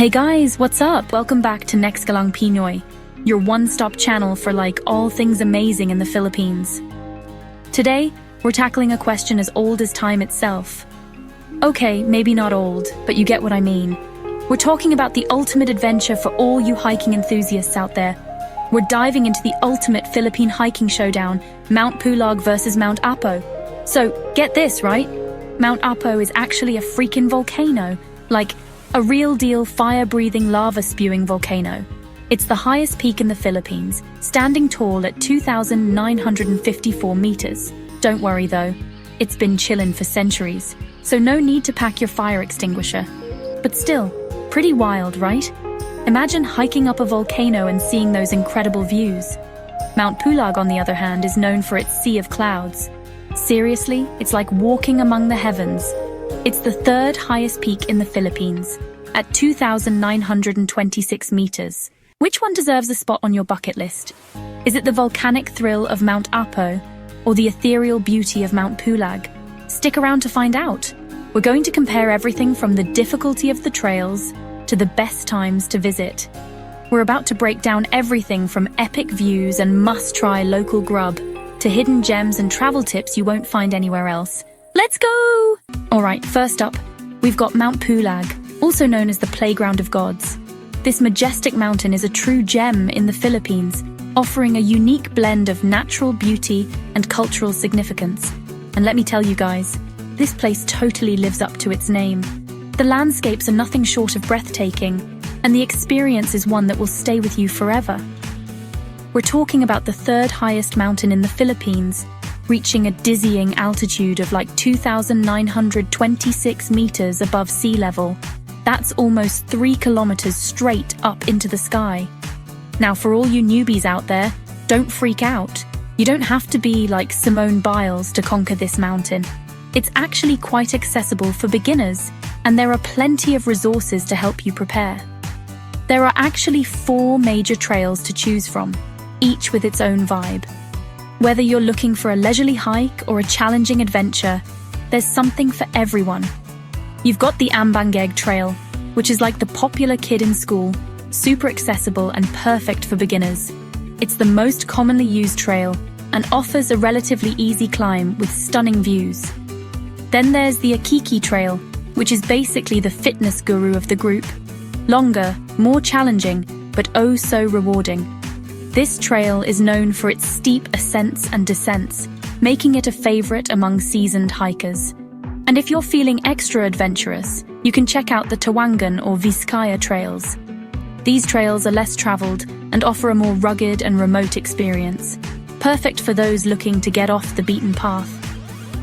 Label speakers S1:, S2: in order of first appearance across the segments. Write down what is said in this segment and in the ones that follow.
S1: Hey guys, what's up? Welcome back to Neks Galang Pinoy, your one-stop channel for all things amazing in the Philippines. Today, we're tackling a question as old as time itself. Okay, maybe not old, but you get what I mean. We're talking about the ultimate adventure for all you hiking enthusiasts out there. We're diving into the ultimate Philippine hiking showdown, Mount Pulag versus Mount Apo. So, get this, right? Mount Apo is actually a freaking volcano, a real deal fire-breathing, lava-spewing volcano. It's the highest peak in the Philippines, standing tall at 2,954 meters. Don't worry though, it's been chillin' for centuries, so no need to pack your fire extinguisher. But still, pretty wild, right? Imagine hiking up a volcano and seeing those incredible views. Mount Pulag, on the other hand, is known for its sea of clouds. Seriously, it's like walking among the heavens. It's the third highest peak in the Philippines, at 2,926 meters. Which one deserves a spot on your bucket list? Is it the volcanic thrill of Mount Apo, or the ethereal beauty of Mount Pulag? Stick around to find out. We're going to compare everything from the difficulty of the trails to the best times to visit. We're about to break down everything from epic views and must-try local grub to hidden gems and travel tips you won't find anywhere else. Let's go! Alright, first up, we've got Mount Pulag, also known as the Playground of Gods. This majestic mountain is a true gem in the Philippines, offering a unique blend of natural beauty and cultural significance. And let me tell you guys, this place totally lives up to its name. The landscapes are nothing short of breathtaking, and the experience is one that will stay with you forever. We're talking about the third highest mountain in the Philippines, reaching a dizzying altitude of 2,926 meters above sea level. That's almost 3 kilometers straight up into the sky. Now, for all you newbies out there, don't freak out. You don't have to be like Simone Biles to conquer this mountain. It's actually quite accessible for beginners, and there are plenty of resources to help you prepare. There are actually 4 major trails to choose from, each with its own vibe. Whether you're looking for a leisurely hike or a challenging adventure, there's something for everyone. You've got the Benguet trail, which is like the popular kid in school, super accessible and perfect for beginners. It's the most commonly used trail and offers a relatively easy climb with stunning views. Then there's the Akiki trail, which is basically the fitness guru of the group. Longer, more challenging, but oh so rewarding. This trail is known for its steep ascents and descents, making it a favorite among seasoned hikers. And if you're feeling extra adventurous, you can check out the Tawangan or Vizcaya trails. These trails are less traveled and offer a more rugged and remote experience, perfect for those looking to get off the beaten path.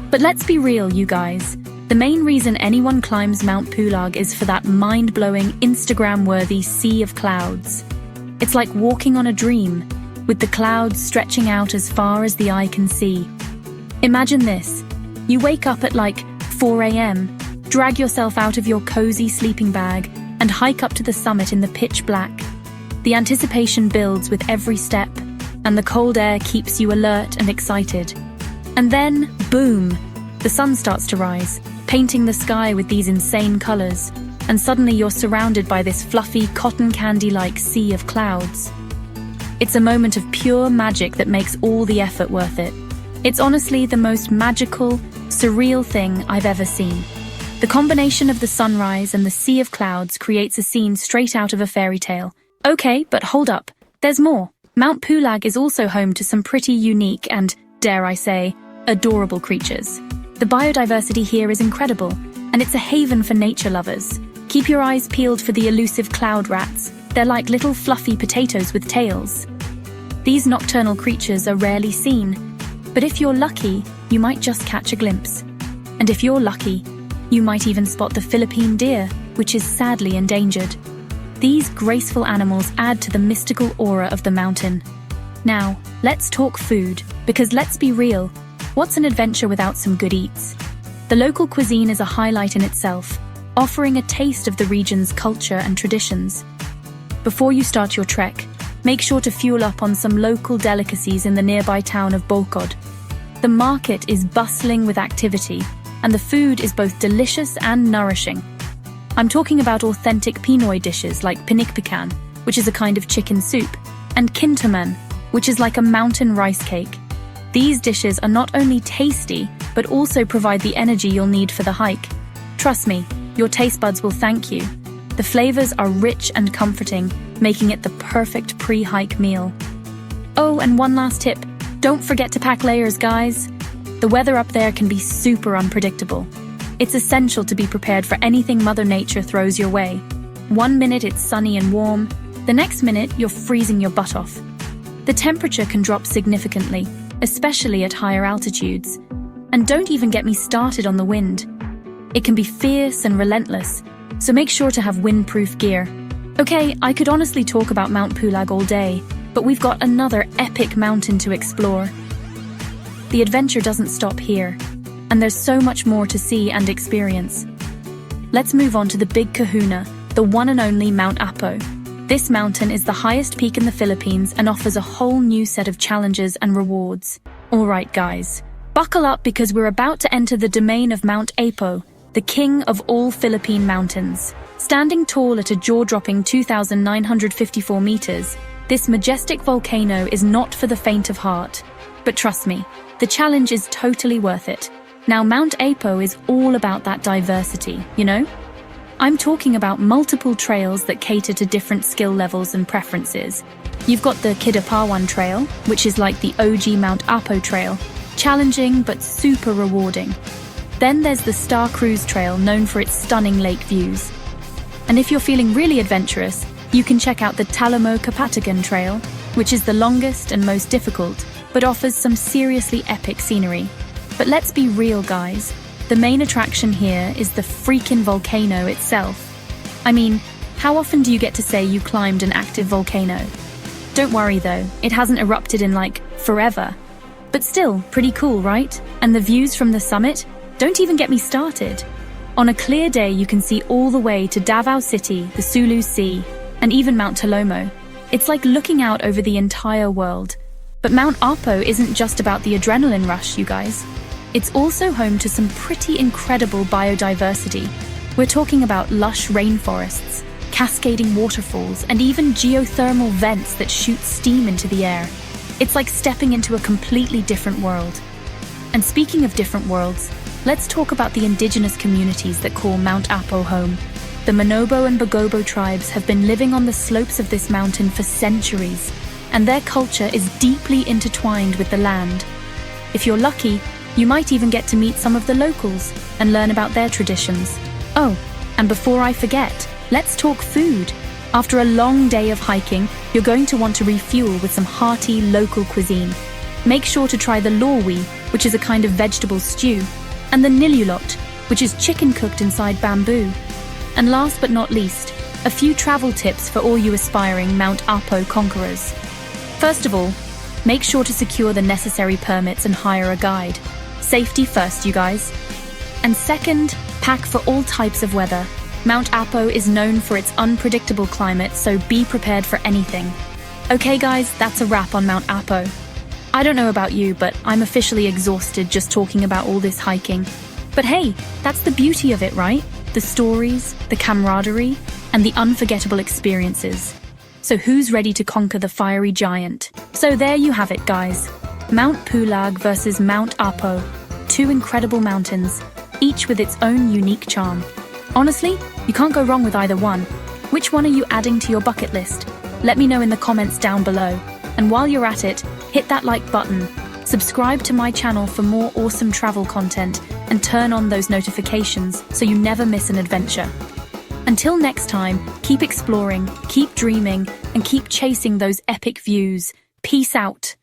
S1: But let's be real, you guys. The main reason anyone climbs Mount Pulag is for that mind-blowing, Instagram-worthy sea of clouds. It's like walking on a dream, with the clouds stretching out as far as the eye can see. Imagine this. You wake up at 4 a.m., drag yourself out of your cozy sleeping bag, and hike up to the summit in the pitch black. The anticipation builds with every step, and the cold air keeps you alert and excited. And then, boom, the sun starts to rise, painting the sky with these insane colors, and suddenly you're surrounded by this fluffy, cotton candy-like sea of clouds. It's a moment of pure magic that makes all the effort worth it. It's honestly the most magical, surreal thing I've ever seen. The combination of the sunrise and the sea of clouds creates a scene straight out of a fairy tale. Okay, but hold up, there's more. Mount Pulag is also home to some pretty unique and, dare I say, adorable creatures. The biodiversity here is incredible, and it's a haven for nature lovers. Keep your eyes peeled for the elusive cloud rats. They're like little fluffy potatoes with tails. These nocturnal creatures are rarely seen, but if you're lucky, you might just catch a glimpse. And if you're lucky, you might even spot the Philippine deer, which is sadly endangered. These graceful animals add to the mystical aura of the mountain. Now, let's talk food, because let's be real, what's an adventure without some good eats? The local cuisine is a highlight in itself, offering a taste of the region's culture and traditions. Before you start your trek, make sure to fuel up on some local delicacies in the nearby town of Benguet. The market is bustling with activity, and the food is both delicious and nourishing. I'm talking about authentic Pinoy dishes like pinikpikan, which is a kind of chicken soup, and kintaman, which is like a mountain rice cake. These dishes are not only tasty, but also provide the energy you'll need for the hike. Trust me, your taste buds will thank you. The flavors are rich and comforting, making it the perfect pre-hike meal. Oh, and one last tip. Don't forget to pack layers, guys. The weather up there can be super unpredictable. It's essential to be prepared for anything Mother Nature throws your way. One minute it's sunny and warm, the next minute you're freezing your butt off. The temperature can drop significantly, especially at higher altitudes. And don't even get me started on the wind. It can be fierce and relentless, so make sure to have windproof gear. Okay, I could honestly talk about Mount Pulag all day, but we've got another epic mountain to explore. The adventure doesn't stop here, and there's so much more to see and experience. Let's move on to the big kahuna, the one and only Mount Apo. This mountain is the highest peak in the Philippines and offers a whole new set of challenges and rewards. Alright guys, buckle up because we're about to enter the domain of Mount Apo, the king of all Philippine mountains. Standing tall at a jaw-dropping 2,954 meters, this majestic volcano is not for the faint of heart. But trust me, the challenge is totally worth it. Now, Mount Apo is all about that diversity, you know? I'm talking about multiple trails that cater to different skill levels and preferences. You've got the Kidapawan Trail, which is like the OG Mount Apo Trail, challenging but super rewarding. Then there's the Star Cruise Trail, known for its stunning lake views. And if you're feeling really adventurous, you can check out the Talamo Kapatagan Trail, which is the longest and most difficult, but offers some seriously epic scenery. But let's be real, guys. The main attraction here is the freaking volcano itself. I mean, how often do you get to say you climbed an active volcano? Don't worry though, it hasn't erupted in like forever. But still, pretty cool, right? And the views from the summit? Don't even get me started. On a clear day, you can see all the way to Davao City, the Sulu Sea, and even Mount Talomo. It's like looking out over the entire world. But Mount Apo isn't just about the adrenaline rush, you guys. It's also home to some pretty incredible biodiversity. We're talking about lush rainforests, cascading waterfalls, and even geothermal vents that shoot steam into the air. It's like stepping into a completely different world. And speaking of different worlds, let's talk about the indigenous communities that call Mount Apo home. The Manobo and Bagobo tribes have been living on the slopes of this mountain for centuries, and their culture is deeply intertwined with the land. If you're lucky, you might even get to meet some of the locals and learn about their traditions. Oh, and before I forget, let's talk food. After a long day of hiking, you're going to want to refuel with some hearty local cuisine. Make sure to try the lorwi, which is a kind of vegetable stew, and the nilulot, which is chicken cooked inside bamboo. And last but not least, a few travel tips for all you aspiring Mount Apo conquerors. First of all, make sure to secure the necessary permits and hire a guide. Safety first, you guys. And second, pack for all types of weather. Mount Apo is known for its unpredictable climate, so be prepared for anything. Okay guys, that's a wrap on Mount Apo. I don't know about you, but I'm officially exhausted just talking about all this hiking. But hey, that's the beauty of it, right? The stories, the camaraderie, and the unforgettable experiences. So who's ready to conquer the fiery giant? So there you have it, guys. Mount Pulag versus Mount Apo. Two incredible mountains, each with its own unique charm. Honestly, you can't go wrong with either one. Which one are you adding to your bucket list? Let me know in the comments down below. And while you're at it, hit that like button, subscribe to my channel for more awesome travel content, and turn on those notifications so you never miss an adventure. Until next time, keep exploring, keep dreaming, and keep chasing those epic views. Peace out.